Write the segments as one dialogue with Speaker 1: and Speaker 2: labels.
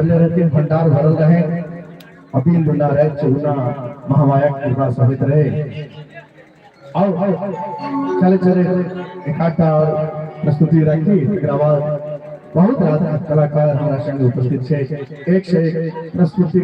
Speaker 1: रहते भंडार भरल रहे, अपील बुला रहे, चुना महामाया कृपा सहित रहे। आओ चले चले इकट्ठा और प्रस्तुति रखी। बहुत राधा कलाकार हमारा संग उपस्थित है। एक से एक प्रस्तुति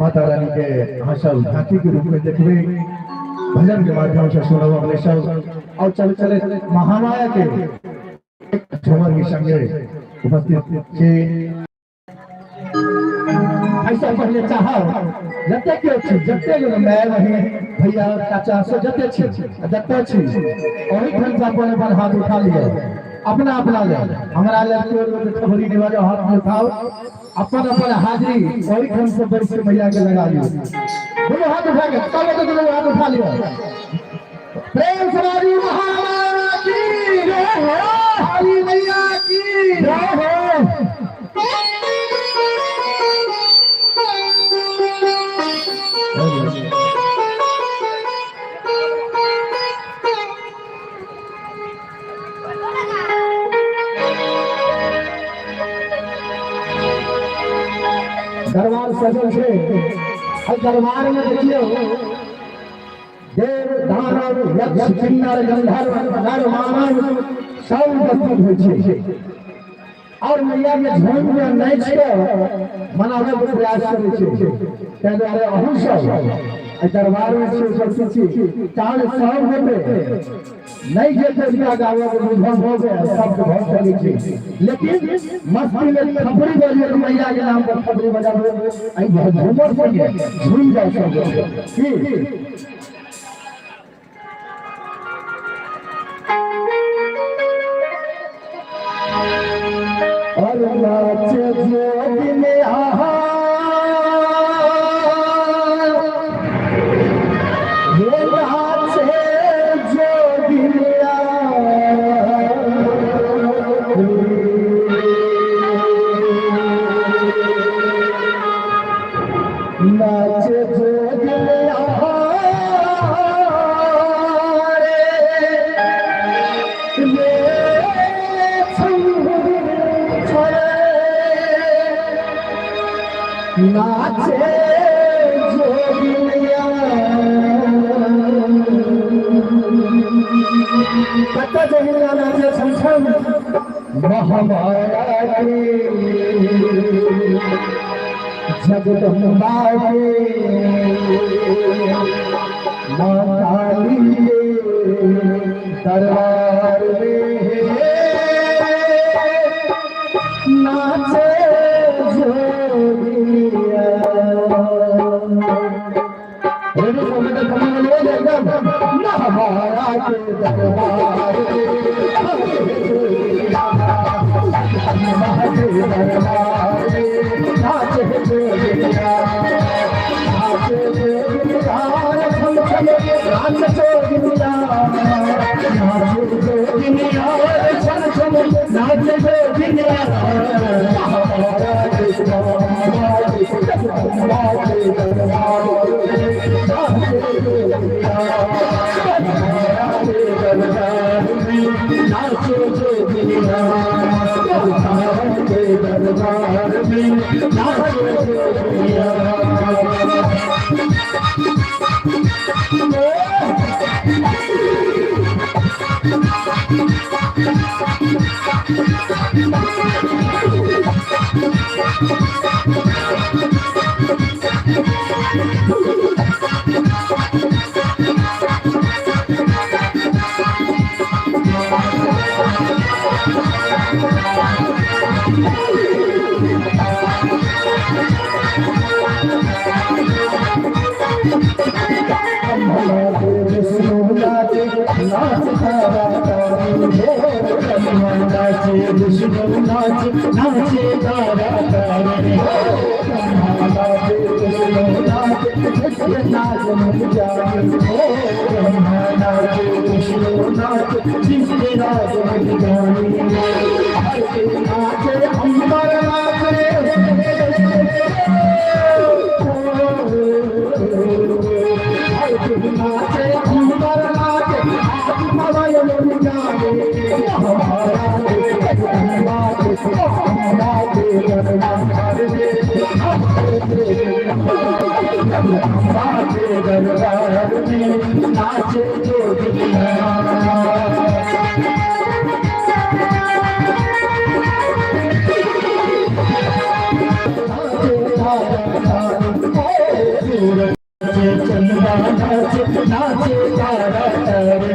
Speaker 1: माता रानी के हसल झांकी के रूप में देखबे, भजन के माध्यम से सुनब अपने सब। और चले चले महामाया के झूमर के संगे उपस्थित है। ऐसा पहले चाह जते के छी जते मैं रहे भैया चाचा से जते छी जते छी ओही ढंग से अपन हाथ उठा लिया, अपना अपना ले हमरा ले खबरी के वाले हाथ में उठाओ, अपन अपन हाजिरी ओही ढंग से बैठ के भैया के लगा लियो। दोनों हाथ उठा के तब तो दोनों हाथ उठा लियो। प्रेम समाधि महामाया की जय हो, काली मैया की जय हो। दरबार सजल से दरबार में देखियो देव दानव यक्ष किन्नर गंधर्व नर मानव सब उपस्थित होइ छै और मैया के झूम में नाच के मनावे के प्रयास करै छै। ताहि दुआरे अहू सब दरबार में उपस्थित छी। चाहे सब होते नहीं जेते बिना गावे के बुझल हो गए सब बहुत चली छी, लेकिन मस्ती में खबरी बजे मैया के नाम पर खबरी बजावे आई झूमर से झूम जाए सब की। और नाच जोगी में आहा ये नाच जोगी में नाच जोगी में आहा नाचे जोगिया कत्ता जोगिया नाचे संसम महामाया के जगदम्बा के मां काली के दरबार में नाचे महामाया के दरबार दरबार में नाचे जोगिया चंदा नाचे नाचे तारा तारे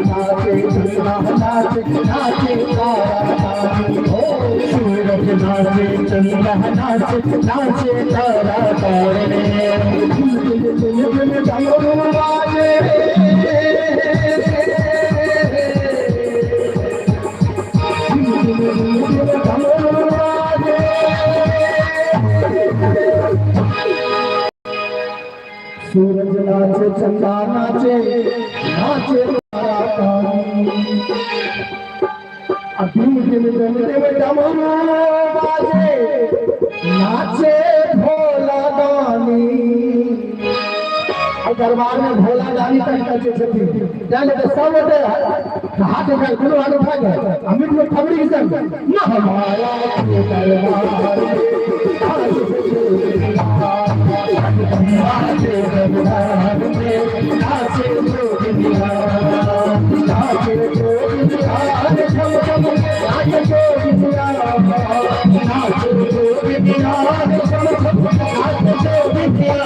Speaker 1: नाचे नाचे नाचे तारा हो सूरज नाचे चंदा नाचे नाचे तारा तारे सूरज नाचे चंदा नाचे नाचे तारा तारी अभी दिल देव डमरू बाजे नाचे भोला दानी दरबार में भोला दानी तक नाचे छथि जाने तो सब हाथ उठा गुरु हाथ उठा गए अमित में खबरी की संग न हमारा दरबार नाचे दरबार में नाचे जोगिया नाचे जोगिया झम झम नाचे जोगिया नाचे जोगिया झम झम नाचे जोगिया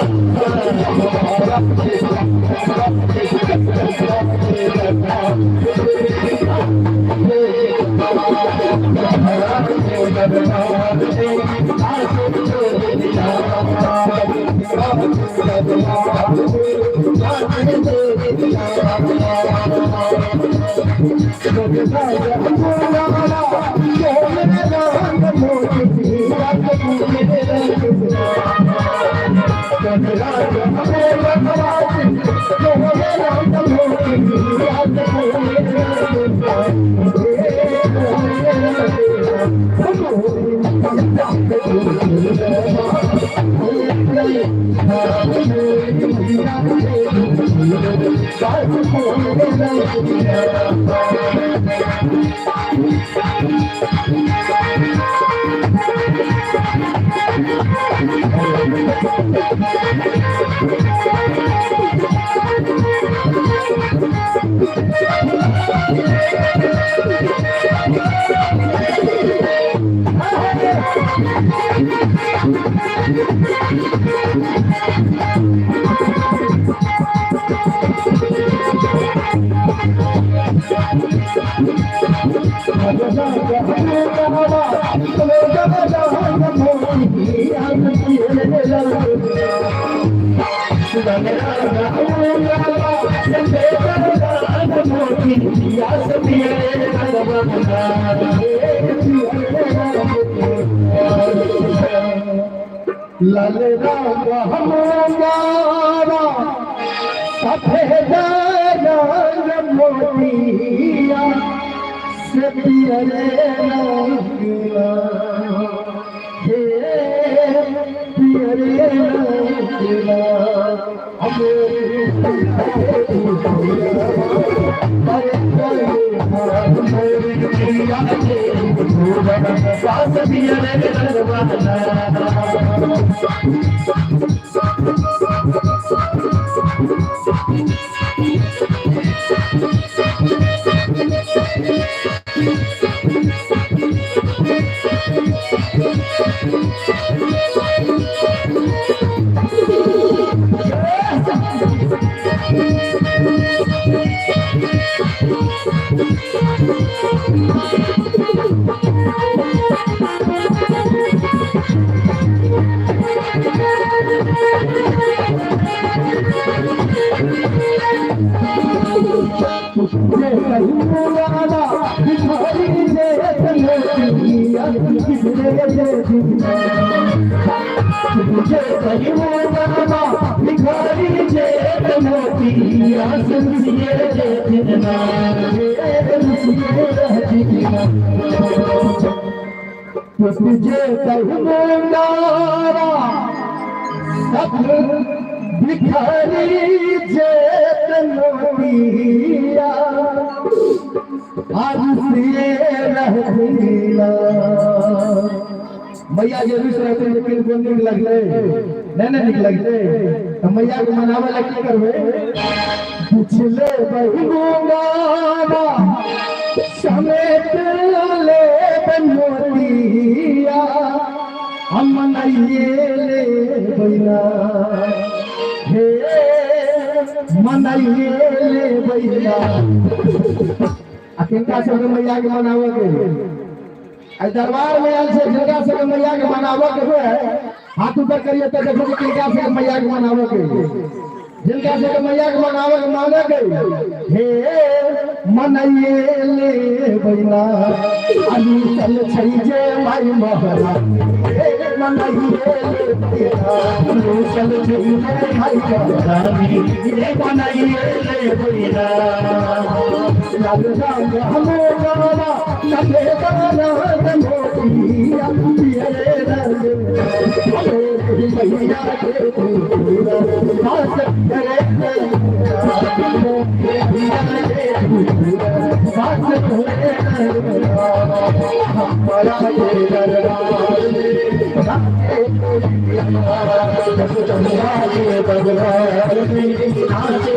Speaker 1: लाल राम हमारा सफेद रंग मोतिया से पियरे रंगला हे पियरे रंगला सास पियरे रंगला तुझे कहूँगा सब बिखरी चेतनोरिया आज से रहना मैया जे रुस रहते लेकिन कोन निक लगले नहीं निक लगते तो मैया को मनावे ला की करबे पिछले बहुगुंगा समेत ले बनोतिया हम मनाइए ले बैना हे मनाइए ले बैना किनका सब मैया के मनावे के आई दरबार में आयल से जिनका सब मैया के मनावे के हुए हाथ ऊपर करिए तो देखो कि किनका सब मैया के मनावे के जिनका सब मैया के मनावे के माने के हे मनाइए ले बैना अली चल छई जे भाई महरा हे मनाइए ले बैना अली चल छई जे भाई महरा हे मनाइए ले बैना लाल रंग हमें गाना लगे गाना मोतिया ये रंग मैया के पूरा हाथ करे हाथ करे हमारा ये दरबार में दरबार में नाचे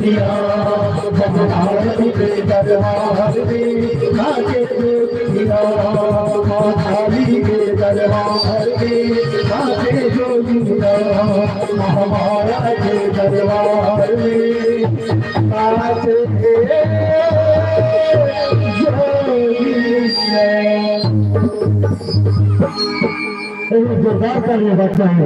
Speaker 1: दिया भगवान के दरबार में नाचे दिया माताली के दरबार में नाचे जो दिया हमारा के दरबार में नाचे जो दिया जोरदार करने बच्चा है।